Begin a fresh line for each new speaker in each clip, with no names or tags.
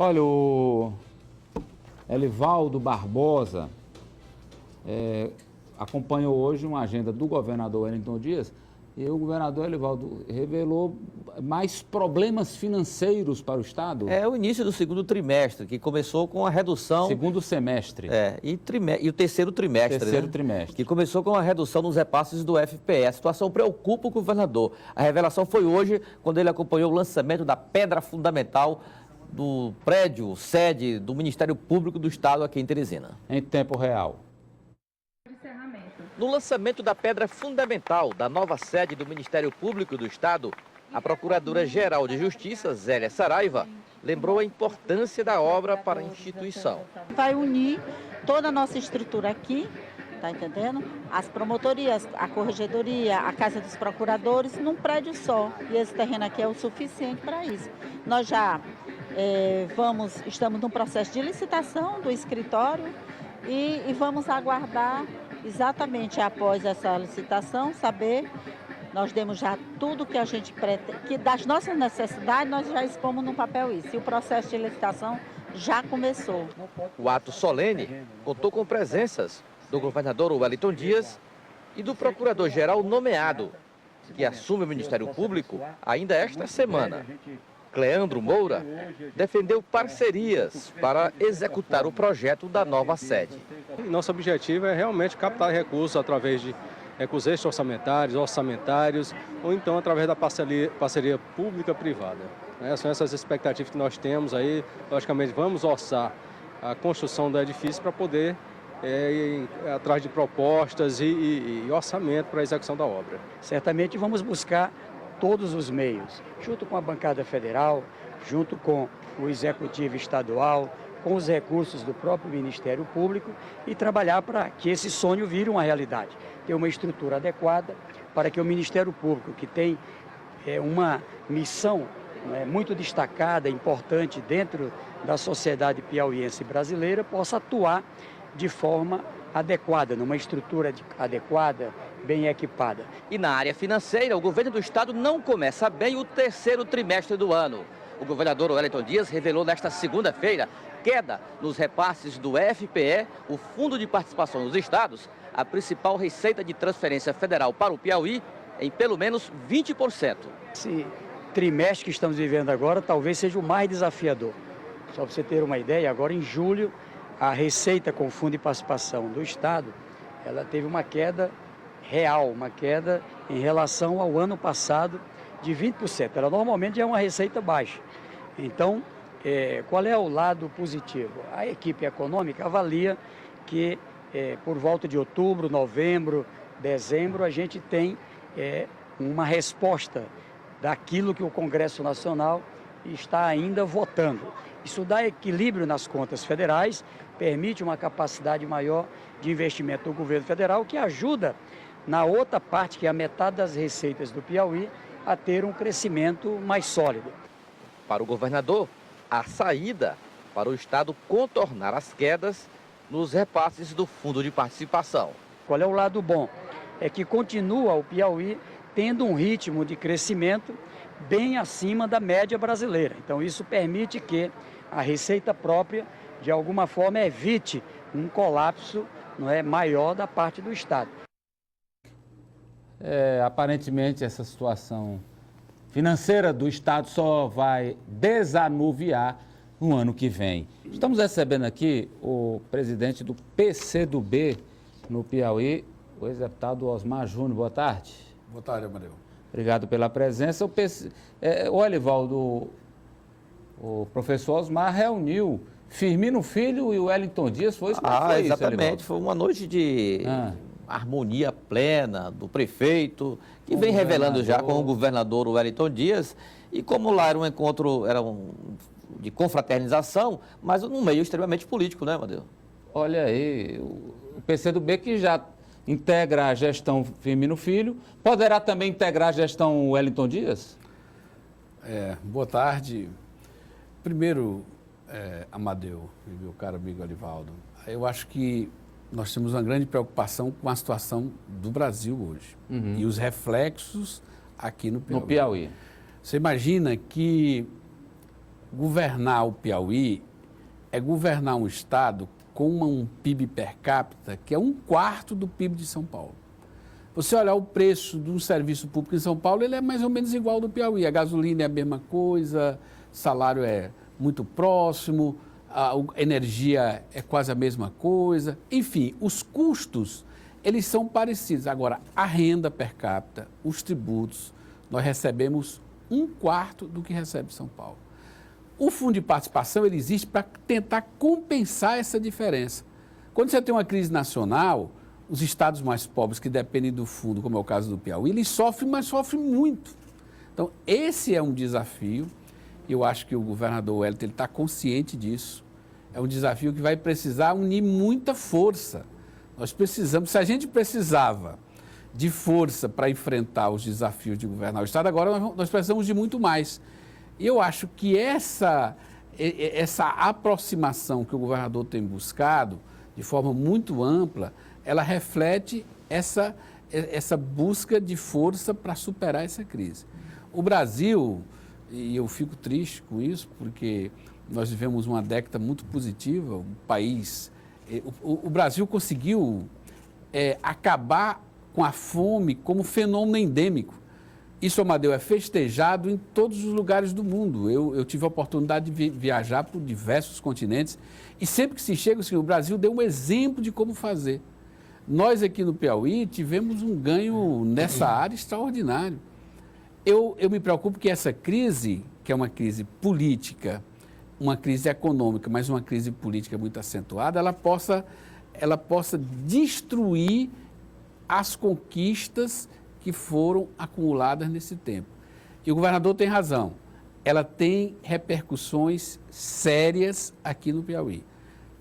Olha, o Elivaldo Barbosa acompanhou hoje uma agenda do governador Wellington Dias e o governador Elivaldo revelou mais problemas financeiros para o Estado.
É o início do segundo trimestre, que começou com a redução...
Segundo semestre.
E o terceiro trimestre,
Terceiro
né?
trimestre.
Que começou com a redução nos repasses do FPE. A situação preocupa o governador. A revelação foi hoje, quando ele acompanhou o lançamento da pedra fundamental do prédio, sede do Ministério Público do Estado aqui em Teresina.
Em tempo real.
No lançamento da pedra fundamental da nova sede do Ministério Público do Estado, a Procuradora-Geral de Justiça, Zélia Saraiva, lembrou a importância da obra para a instituição.
Vai unir toda a nossa estrutura aqui, tá entendendo? As promotorias, a corregedoria, a Casa dos Procuradores, num prédio só. E esse terreno aqui é o suficiente para isso. Nós já estamos no processo de licitação do escritório e vamos aguardar exatamente após essa licitação, saber, nós demos já tudo que a gente pretende, que das nossas necessidades nós já expomos no papel isso. E o processo de licitação já começou.
O ato solene contou com presenças do governador Wellington Dias e do procurador-geral nomeado, que assume o Ministério Público ainda esta semana. Cleandro Moura defendeu parcerias para executar o projeto da nova sede.
Nosso objetivo é realmente captar recursos através de recursos orçamentários, ou então através da parceria pública-privada. São essas expectativas que nós temos aí. Logicamente, vamos orçar a construção do edifício para poder ir atrás de propostas e orçamento para a execução da obra.
Certamente vamos buscar todos os meios, junto com a bancada federal, junto com o executivo estadual, com os recursos do próprio Ministério Público e trabalhar para que esse sonho vire uma realidade. Ter uma estrutura adequada para que o Ministério Público, que tem uma missão muito destacada, importante dentro da sociedade piauiense brasileira, possa atuar de forma adequada, numa estrutura adequada, bem equipada.
E na área financeira, o governo do Estado não começa bem o terceiro trimestre do ano. O governador Wellington Dias revelou nesta segunda-feira queda nos repasses do FPE, o Fundo de Participação dos Estados, a principal receita de transferência federal para o Piauí, em pelo menos 20%.
Esse trimestre que estamos vivendo agora talvez seja o mais desafiador. Só para você ter uma ideia, agora em julho, a receita com o Fundo de Participação do Estado, ela teve uma queda real, uma queda em relação ao ano passado de 20%. Ela normalmente é uma receita baixa. Então, qual é o lado positivo? A equipe econômica avalia que por volta de outubro, novembro, dezembro, a gente tem uma resposta daquilo que o Congresso Nacional está ainda votando. Isso dá equilíbrio nas contas federais, permite uma capacidade maior de investimento do governo federal, que ajuda na outra parte, que é a metade das receitas do Piauí, a ter um crescimento mais sólido.
Para o governador, a saída para o Estado contornar as quedas nos repasses do Fundo de Participação.
Qual é o lado bom? É que continua o Piauí tendo um ritmo de crescimento bem acima da média brasileira. Então isso permite que a receita própria, de alguma forma, evite um colapso maior da parte do Estado.
Aparentemente, essa situação financeira do Estado só vai desanuviar no ano que vem. Estamos recebendo aqui o presidente do PCdoB no Piauí, o ex-deputado Osmar Júnior. Boa tarde.
Boa tarde, Amadeu.
Obrigado pela presença. O Elivaldo, o professor Osmar reuniu Firmino Filho e o Wellington Dias. Foi isso?
Exatamente. Foi uma noite de harmonia plena do prefeito, que vem revelando já com o governador Wellington Dias. E como lá era um encontro de confraternização, mas num meio extremamente político, né, Amadeu?
Olha aí, o PCdoB que já integra a gestão Firmino Filho, poderá também integrar a gestão Wellington Dias?
Boa tarde. Primeiro, Amadeu e meu caro amigo Elivaldo, eu acho que nós temos uma grande preocupação com a situação do Brasil hoje e os reflexos aqui no Piauí.
No Piauí.
Você imagina que governar o Piauí é governar um estado com um PIB per capita que é 1/4 do PIB de São Paulo. Você olhar o preço de um serviço público em São Paulo, ele é mais ou menos igual ao do Piauí. A gasolina é a mesma coisa, salário é muito próximo, a energia é quase a mesma coisa. Enfim, os custos, eles são parecidos. Agora, a renda per capita, os tributos, nós recebemos 1/4 do que recebe São Paulo. O fundo de participação, ele existe para tentar compensar essa diferença. Quando você tem uma crise nacional, os estados mais pobres que dependem do fundo, como é o caso do Piauí, eles sofrem, mas sofrem muito. Então, esse é um desafio. Eu acho que o governador Wellington está consciente disso. É um desafio que vai precisar unir muita força. Nós precisamos, se a gente precisava de força para enfrentar os desafios de governar o estado, agora nós precisamos de muito mais. E eu acho que essa aproximação que o governador tem buscado, de forma muito ampla, ela reflete essa busca de força para superar essa crise. O Brasil, e eu fico triste com isso, porque nós vivemos uma década muito positiva, o Brasil conseguiu acabar com a fome como fenômeno endêmico. Isso, Amadeu, é festejado em todos os lugares do mundo. Eu tive a oportunidade de viajar por diversos continentes e sempre que se chega, assim, o Brasil deu um exemplo de como fazer. Nós aqui no Piauí tivemos um ganho nessa área extraordinário. Eu me preocupo que essa crise, que é uma crise política, uma crise econômica, mas uma crise política muito acentuada, ela possa destruir as conquistas que foram acumuladas nesse tempo. E o governador tem razão, ela tem repercussões sérias aqui no Piauí.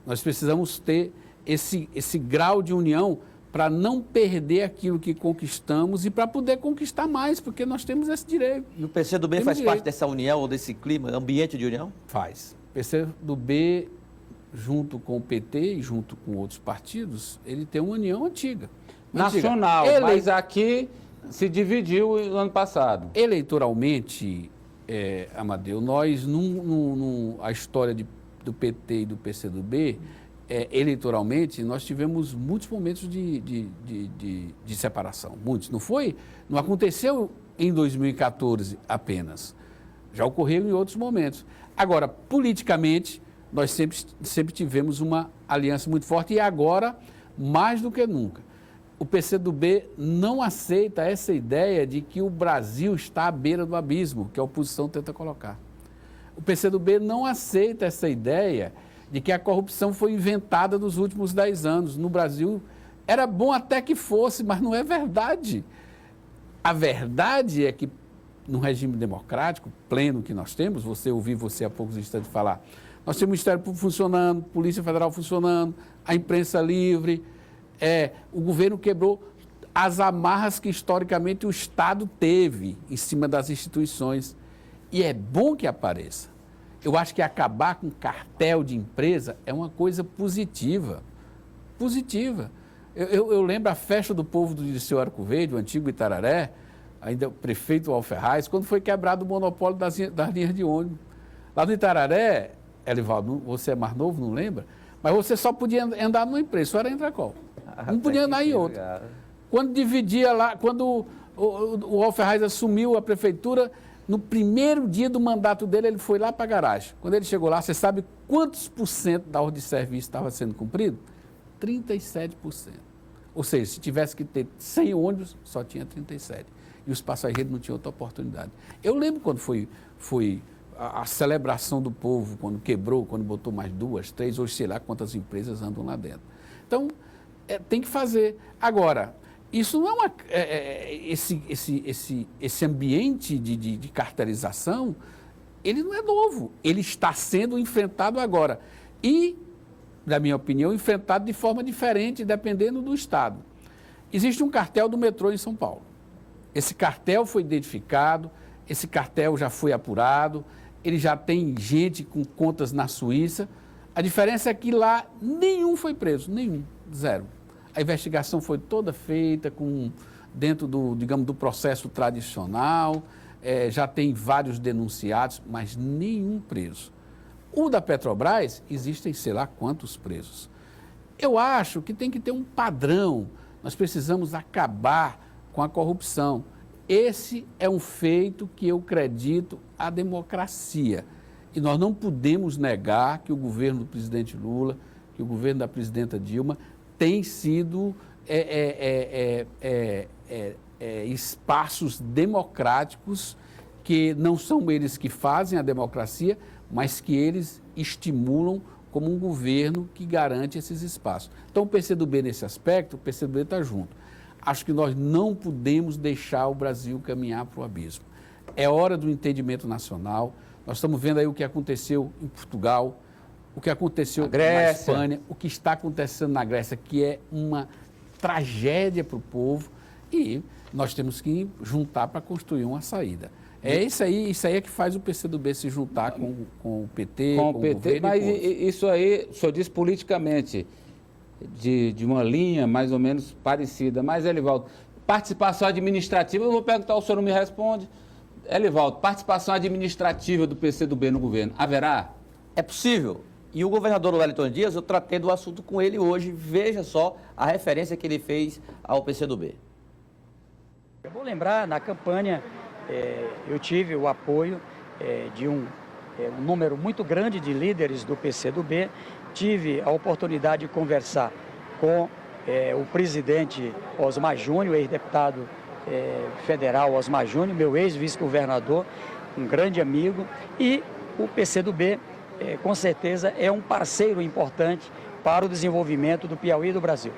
Nós precisamos ter esse grau de união para não perder aquilo que conquistamos e para poder conquistar mais, porque nós temos esse direito.
E o PCdoB faz parte dessa união ou desse clima, ambiente de união?
Faz. O PCdoB, junto com o PT e junto com outros partidos, ele tem uma união antiga.
Nacional, mas aqui se dividiu no ano passado.
Eleitoralmente, Amadeu, nós, a história do PT e do PCdoB, eleitoralmente, nós tivemos muitos momentos de separação, muitos. Não aconteceu em 2014 apenas, já ocorreu em outros momentos. Agora, politicamente, nós sempre tivemos uma aliança muito forte e agora, mais do que nunca, o PCdoB não aceita essa ideia de que o Brasil está à beira do abismo, que a oposição tenta colocar. O PCdoB não aceita essa ideia de que a corrupção foi inventada nos últimos 10 anos. No Brasil, era bom até que fosse, mas não é verdade. A verdade é que, no regime democrático pleno que nós temos, você há poucos instantes falar, nós temos o Ministério Público funcionando, Polícia Federal funcionando, a imprensa livre, o governo quebrou as amarras que historicamente o Estado teve em cima das instituições. E é bom que apareça. Eu acho que acabar com cartel de empresa é uma coisa positiva. Positiva. Eu lembro a festa do povo do Liceu Arco Verde, o antigo Itararé, ainda o prefeito Alferraz, quando foi quebrado o monopólio das linhas de ônibus. Lá no Itararé, Elivaldo, você é mais novo, não lembra? Mas você só podia andar numa empresa, só era Intracol. Não podia andar em outra. Quando dividia lá, quando o Alferraz assumiu a prefeitura, no primeiro dia do mandato dele, ele foi lá para a garagem. Quando ele chegou lá, você sabe quantos % da ordem de serviço estava sendo cumprido? 37%. Ou seja, se tivesse que ter 100 ônibus, só tinha 37. E os passageiros não tinham outra oportunidade. Eu lembro quando foi a celebração do povo, quando quebrou, quando botou mais 2, 3, hoje sei lá quantas empresas andam lá dentro. Então, tem que fazer. Agora, isso não é esse ambiente de cartelização, ele não é novo, ele está sendo enfrentado agora. E, na minha opinião, enfrentado de forma diferente, dependendo do estado. Existe um cartel do metrô em São Paulo. Esse cartel foi identificado, esse cartel já foi apurado, ele já tem gente com contas na Suíça. A diferença é que lá nenhum foi preso, nenhum, zero. A investigação foi toda feita dentro do processo tradicional, já tem vários denunciados, mas nenhum preso. O da Petrobras, existem sei lá quantos presos. Eu acho que tem que ter um padrão, nós precisamos acabar com a corrupção. Esse é um feito que eu acredito à democracia. E nós não podemos negar que o governo do presidente Lula, que o governo da presidenta Dilma tem sido espaços democráticos que não são eles que fazem a democracia, mas que eles estimulam como um governo que garante esses espaços. Então, o PCdoB, nesse aspecto, o PCdoB está junto. Acho que nós não podemos deixar o Brasil caminhar para o abismo. É hora do entendimento nacional. Nós estamos vendo aí o que aconteceu em Portugal, o que aconteceu na Espanha, o que está acontecendo na Grécia, que é uma tragédia para o povo, e nós temos que juntar para construir uma saída. É isso aí é que faz o PCdoB se juntar com o PT, com o governo.
Mas isso aí, o senhor diz politicamente, de uma linha mais ou menos parecida. Mas, Elivaldo, participação administrativa, eu vou perguntar, o senhor não me responde. Elivaldo, participação administrativa do PCdoB no governo, haverá?
É possível. E o governador Wellington Dias, eu tratei do assunto com ele hoje. Veja só a referência que ele fez ao PCdoB.
Eu vou lembrar, na campanha, eu tive o apoio de um número muito grande de líderes do PCdoB. Tive a oportunidade de conversar com o presidente Osmar Júnior, ex-deputado federal Osmar Júnior, meu ex-vice-governador, um grande amigo, e o PCdoB, com certeza, é um parceiro importante para o desenvolvimento do Piauí e do Brasil.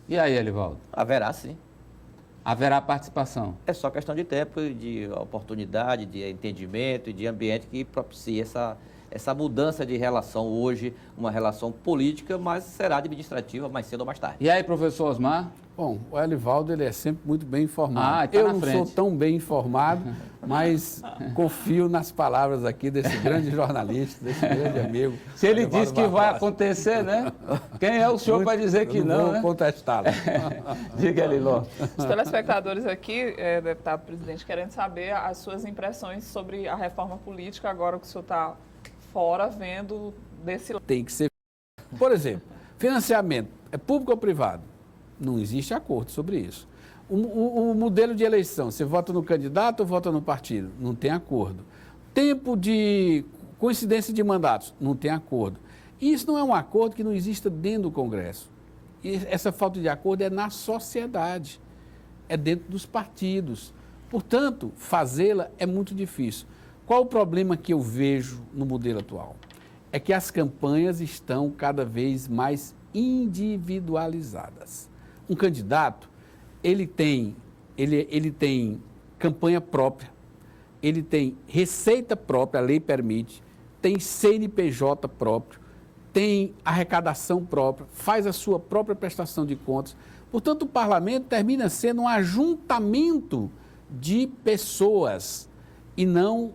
E aí, Elivaldo?
Haverá sim.
Haverá participação?
É só questão de tempo, de oportunidade, de entendimento e de ambiente que propicie essa mudança de relação hoje, uma relação política, mas será administrativa mais cedo ou mais tarde.
E aí, professor Osmar?
Bom, o Elivaldo, ele é sempre muito bem informado.
Tá
eu não sou tão bem informado, mas confio nas palavras aqui desse grande jornalista, desse grande amigo.
Se ele diz que vai acontecer, né? Quem é o senhor para dizer que não, né?
Vou contestá-lo.
Diga, Liló.
Os telespectadores aqui, deputado presidente, querendo saber as suas impressões sobre a reforma política, agora que o senhor está fora, vendo desse lado.
Tem que ser. Por exemplo, financiamento é público ou privado? Não existe acordo sobre isso. O modelo de eleição, você vota no candidato ou vota no partido? Não tem acordo. Tempo de coincidência de mandatos? Não tem acordo. E isso não é um acordo que não exista dentro do Congresso. E essa falta de acordo é na sociedade, é dentro dos partidos. Portanto, fazê-la é muito difícil. Qual o problema que eu vejo no modelo atual? É que as campanhas estão cada vez mais individualizadas. Um candidato, ele tem campanha própria, ele tem receita própria, a lei permite, tem CNPJ próprio, tem arrecadação própria, faz a sua própria prestação de contas. Portanto, o parlamento termina sendo um ajuntamento de pessoas e não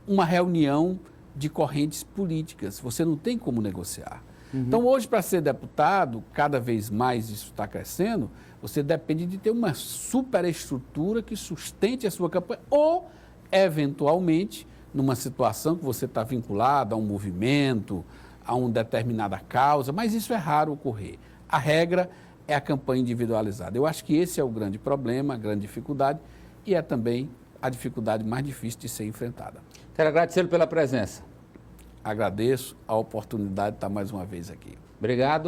uma reunião de correntes políticas. Você não tem como negociar. Então, hoje, para ser deputado, cada vez mais isso está crescendo, você depende de ter uma superestrutura que sustente a sua campanha ou, eventualmente, numa situação que você está vinculado a um movimento, a uma determinada causa, mas isso é raro ocorrer. A regra é a campanha individualizada. Eu acho que esse é o grande problema, a grande dificuldade e é também a dificuldade mais difícil de ser enfrentada.
Quero agradecer pela presença.
Agradeço a oportunidade de estar mais uma vez aqui.
Obrigado.